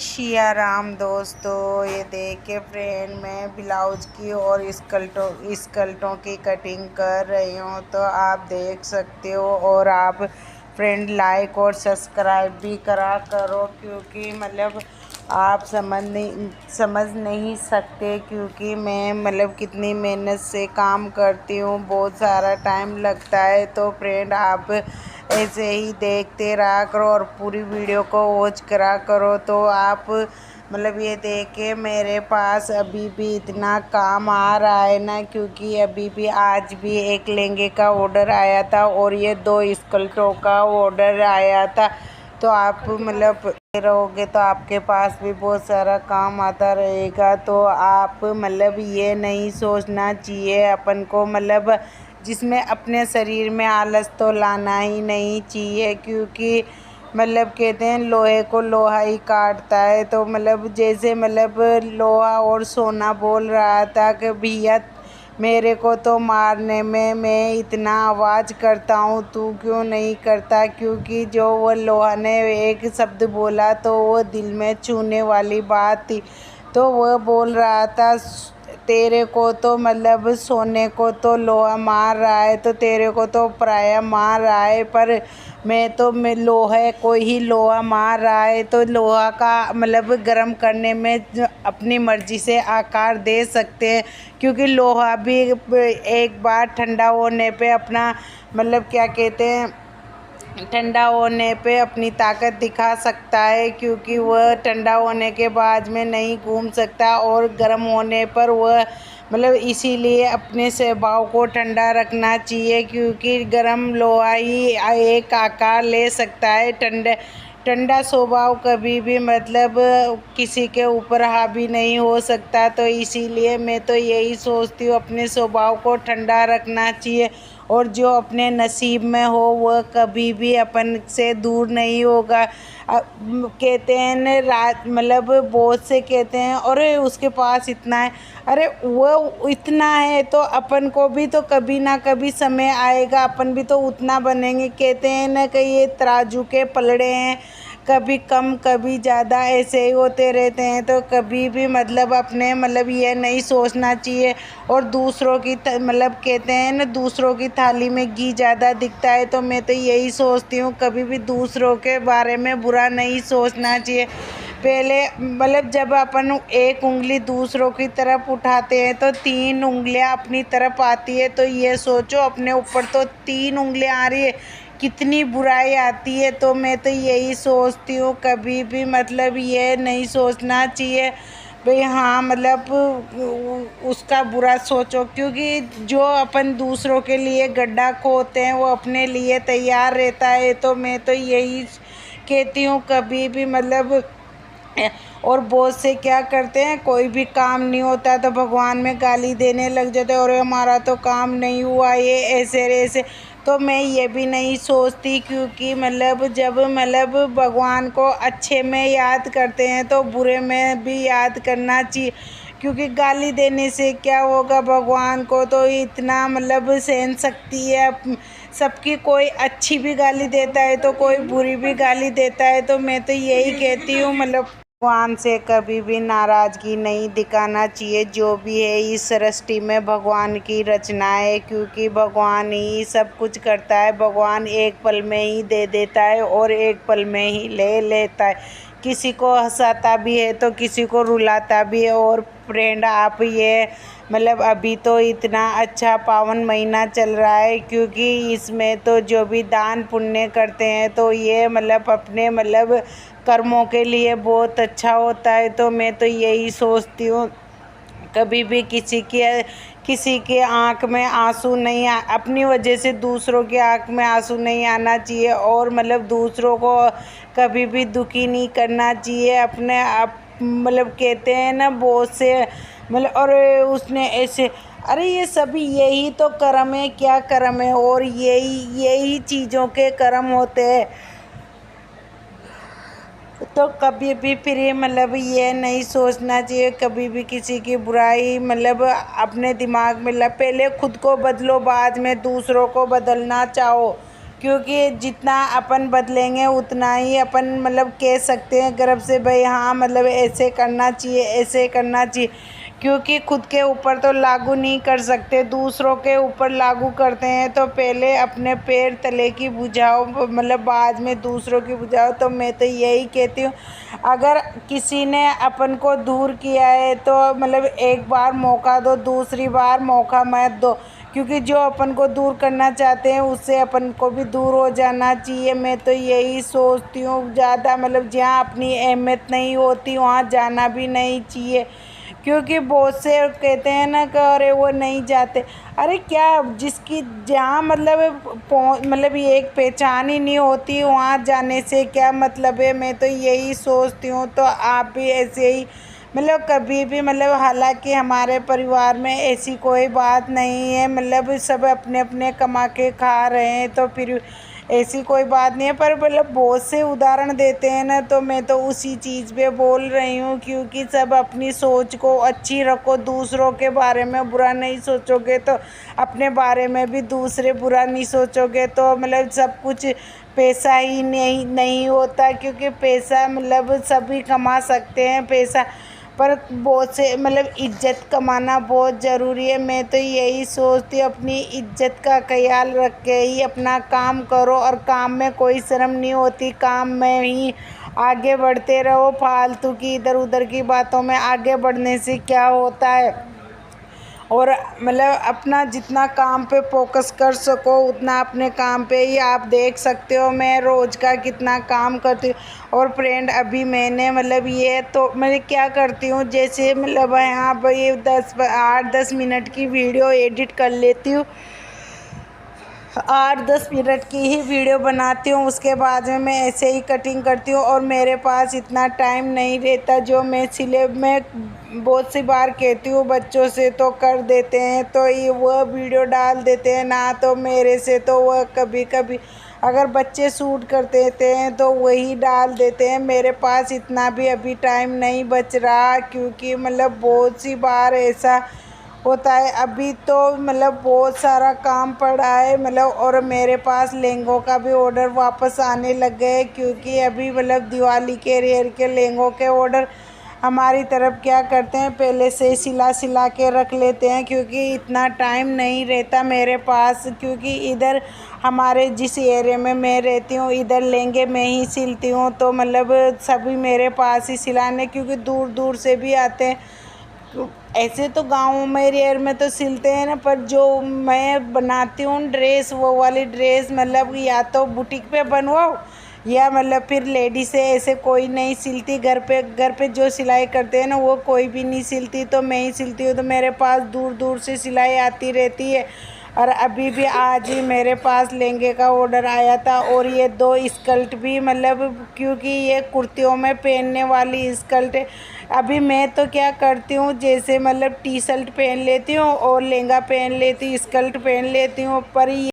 शिया राम दोस्तों, ये देखिए फ्रेंड, मैं ब्लाउज की और स्कर्टों की कटिंग कर रही हूँ। तो आप देख सकते हो। और आप फ्रेंड लाइक और सब्सक्राइब भी करा करो, क्योंकि आप समझ नहीं सकते, क्योंकि मैं कितनी मेहनत से काम करती हूँ, बहुत सारा टाइम लगता है। तो फ्रेंड आप ऐसे ही देखते रहा करो और पूरी वीडियो को वॉच करा करो। तो आप ये देखे मेरे पास अभी भी इतना काम आ रहा है ना, क्योंकि अभी भी आज भी एक लहंगे का ऑर्डर आया था और ये 2 स्कर्टों का ऑर्डर आया था। तो आप रहोगे तो आपके पास भी बहुत सारा काम आता रहेगा। तो आप ये नहीं सोचना चाहिए अपन को, जिसमें अपने शरीर में आलस तो लाना ही नहीं चाहिए, क्योंकि कहते हैं लोहे को लोहा ही काटता है। तो जैसे लोहा और सोना बोल रहा था कि भैया मेरे को तो मारने में मैं इतना आवाज़ करता हूँ, तू क्यों नहीं करता। क्योंकि जो वो लोहा ने एक शब्द बोला तो वो दिल में छूने वाली बात थी। तो वह बोल रहा था तेरे को तो सोने को तो लोहा मार रहा है, तो तेरे को तो पराया मार रहा है, पर मैं लोहे को ही लोहा मार रहा है। तो लोहा का गर्म करने में अपनी मर्ज़ी से आकार दे सकते हैं, क्योंकि लोहा भी एक बार ठंडा होने पे अपना क्या कहते हैं, ठंडा होने पे अपनी ताकत दिखा सकता है, क्योंकि वह ठंडा होने के बाद में नहीं घूम सकता। और गर्म होने पर वह इसीलिए अपने स्वभाव को ठंडा रखना चाहिए, क्योंकि गर्म लोहा ही एक आकार ले सकता है। ठंडा स्वभाव कभी भी किसी के ऊपर हावी नहीं हो सकता। तो इसीलिए मैं तो यही सोचती हूँ, अपने स्वभाव को ठंडा रखना चाहिए, और जो अपने नसीब में हो वह कभी भी अपन से दूर नहीं होगा। कहते हैं न रात बहुत से कहते हैं अरे उसके पास इतना है, अरे वो इतना है तो अपन को भी तो कभी ना कभी समय आएगा, अपन भी तो उतना बनेंगे। कहते हैं न कि ये तराजू के पलड़े हैं, कभी कम कभी ज़्यादा ऐसे ही होते रहते हैं। तो कभी भी अपने ये नहीं सोचना चाहिए। और दूसरों की कहते हैं न दूसरों की थाली में घी ज़्यादा दिखता है। तो मैं तो यही सोचती हूँ, कभी भी दूसरों के बारे में बुरा नहीं सोचना चाहिए। पहले जब अपन एक उंगली दूसरों की तरफ उठाते हैं तो 3 उंगलियां अपनी तरफ आती है। तो ये सोचो अपने ऊपर तो 3 उंगलियां आ रही है, कितनी बुराई आती है। तो मैं तो यही सोचती हूँ, कभी भी ये नहीं सोचना चाहिए भाई हाँ उसका बुरा सोचो, क्योंकि जो अपन दूसरों के लिए गड्ढा खोदते हैं वो अपने लिए तैयार रहता है। तो मैं तो यही कहती हूँ, कभी भी और बहुत से क्या करते हैं, कोई भी काम नहीं होता तो भगवान में गाली देने लग जाते, और हमारा तो काम नहीं हुआ, ये ऐसे ऐसे। तो मैं ये भी नहीं सोचती, क्योंकि जब भगवान को अच्छे में याद करते हैं तो बुरे में भी याद करना चाहिए, क्योंकि गाली देने से क्या होगा, भगवान को तो इतना सहन शक्ति है सबकी। कोई अच्छी भी गाली देता है तो कोई बुरी भी गाली देता है। तो मैं तो यही कहती हूँ भगवान से कभी भी नाराज़गी नहीं दिखाना चाहिए। जो भी है इस सृष्टि में भगवान की रचना है, क्योंकि भगवान ही सब कुछ करता है। भगवान एक पल में ही दे देता है और एक पल में ही ले लेता है। किसी को हंसाता भी है तो किसी को रुलाता भी है। और फ्रेंड आप ये अभी तो इतना अच्छा पावन महीना चल रहा है, क्योंकि इसमें तो जो भी दान पुण्य करते हैं तो ये अपने कर्मों के लिए बहुत अच्छा होता है। तो मैं तो यही सोचती हूँ, कभी भी किसी के आँख में आंसू नहीं अपनी वजह से दूसरों के आँख में आंसू नहीं आना चाहिए। और दूसरों को कभी भी दुखी नहीं करना चाहिए। अपने आप कहते हैं ना बहुत से और उसने ऐसे, अरे ये सभी यही तो कर्म है, क्या कर्म है, और यही चीज़ों के कर्म होते हैं। तो कभी भी फिर ये नहीं सोचना चाहिए, कभी भी किसी की बुराई अपने दिमाग में पहले खुद को बदलो, बाद में दूसरों को बदलना चाहो, क्योंकि जितना अपन बदलेंगे उतना ही अपन मतलब कह सकते हैं गर्व से भाई हाँ मतलब ऐसे करना चाहिए, ऐसे करना चाहिए। क्योंकि खुद के ऊपर तो लागू नहीं कर सकते, दूसरों के ऊपर लागू करते हैं। तो पहले अपने पैर तले की बुझाओ, मतलब बाद में दूसरों की बुझाओ। तो मैं तो यही कहती हूँ, अगर किसी ने अपन को दूर किया है तो मतलब एक बार मौका दो, दूसरी बार मौका मत दो। क्योंकि जो अपन को दूर करना चाहते हैं उससे अपन को भी दूर हो जाना चाहिए। मैं तो यही सोचती हूँ, ज़्यादा मतलब जहाँ अपनी अहमियत नहीं होती वहाँ जाना भी नहीं चाहिए। क्योंकि बहुत से कहते हैं ना कि अरे वो नहीं जाते, अरे क्या जिसकी जहाँ मतलब ये एक पहचान ही नहीं होती वहाँ जाने से क्या मतलब है। मैं तो यही सोचती हूँ। तो आप भी ऐसे ही मतलब कभी भी मतलब, हालांकि हमारे परिवार में ऐसी कोई बात नहीं है, मतलब सब अपने अपने कमा के खा रहे हैं तो फिर ऐसी कोई बात नहीं है। पर मतलब बहुत से उदाहरण देते हैं ना, तो मैं तो उसी चीज़ पे बोल रही हूँ। क्योंकि सब अपनी सोच को अच्छी रखो, दूसरों के बारे में बुरा नहीं सोचोगे तो अपने बारे में भी दूसरे बुरा नहीं सोचोगे तो मतलब सब कुछ पैसा ही नहीं होता। क्योंकि पैसा मतलब सभी कमा सकते हैं पैसा, पर बहुत से मतलब इज्जत कमाना बहुत ज़रूरी है। मैं तो यही सोचती हूँ, अपनी इज्जत का ख्याल रख के ही अपना काम करो और काम में कोई शर्म नहीं होती, काम में ही आगे बढ़ते रहो। फालतू की इधर उधर की बातों में आगे बढ़ने से क्या होता है। और मतलब अपना जितना काम पे फोकस कर सको उतना अपने काम पे ही। आप देख सकते हो मैं रोज़ का कितना काम करती हूँ। और फ्रेंड अभी मैंने मतलब ये तो मैं क्या करती हूँ, जैसे मतलब यहाँ पर ये 8-10 मिनट की वीडियो एडिट कर लेती हूँ, 8-10 मिनट की ही वीडियो बनाती हूँ। उसके बाद में मैं ऐसे ही कटिंग करती हूँ। और मेरे पास इतना टाइम नहीं रहता जो मैं बहुत सी बार कहती हूँ बच्चों से तो कर देते हैं तो ये वह वीडियो डाल देते हैं ना, तो मेरे से तो वह कभी कभी अगर बच्चे शूट कर देते हैं तो वही डाल देते हैं। मेरे पास इतना भी अभी टाइम नहीं बच रहा, क्योंकि मतलब बहुत सी बार ऐसा होता है। अभी तो मतलब बहुत सारा काम पड़ा है मतलब, और मेरे पास लहंगों का भी ऑर्डर वापस आने लग गए। क्योंकि अभी मतलब दिवाली के रेयर के लहंगों के ऑर्डर हमारी तरफ क्या करते हैं, पहले से सिला के रख लेते हैं। क्योंकि इतना टाइम नहीं रहता मेरे पास, क्योंकि इधर हमारे जिस एरिया में मैं रहती हूँ इधर लहंगे मैं ही सिलती हूँ। तो मतलब सभी मेरे पास ही सिलाने, क्योंकि दूर दूर से भी आते हैं। ऐसे तो गाँव में रेयर में तो सिलते हैं ना, पर जो मैं बनाती हूँ ड्रेस, वो वाली ड्रेस मतलब या तो बुटीक पे बनवाओ या मतलब फिर लेडी से ऐसे कोई नहीं सिलती। घर पे जो सिलाई करते हैं ना वो कोई भी नहीं सिलती, तो मैं ही सिलती हूँ। तो मेरे पास दूर दूर से सिलाई आती रहती है। और अभी भी आज ही मेरे पास लहंगे का ऑर्डर आया था, और ये 2 स्कर्ट भी मतलब, क्योंकि ये कुर्तियों में पहनने वाली स्कर्ट है। अभी मैं तो क्या करती हूँ, जैसे मतलब टी शर्ट पहन लेती हूँ और लहंगा पहन लेती हूँ, स्कर्ट पहन लेती हूँ, पर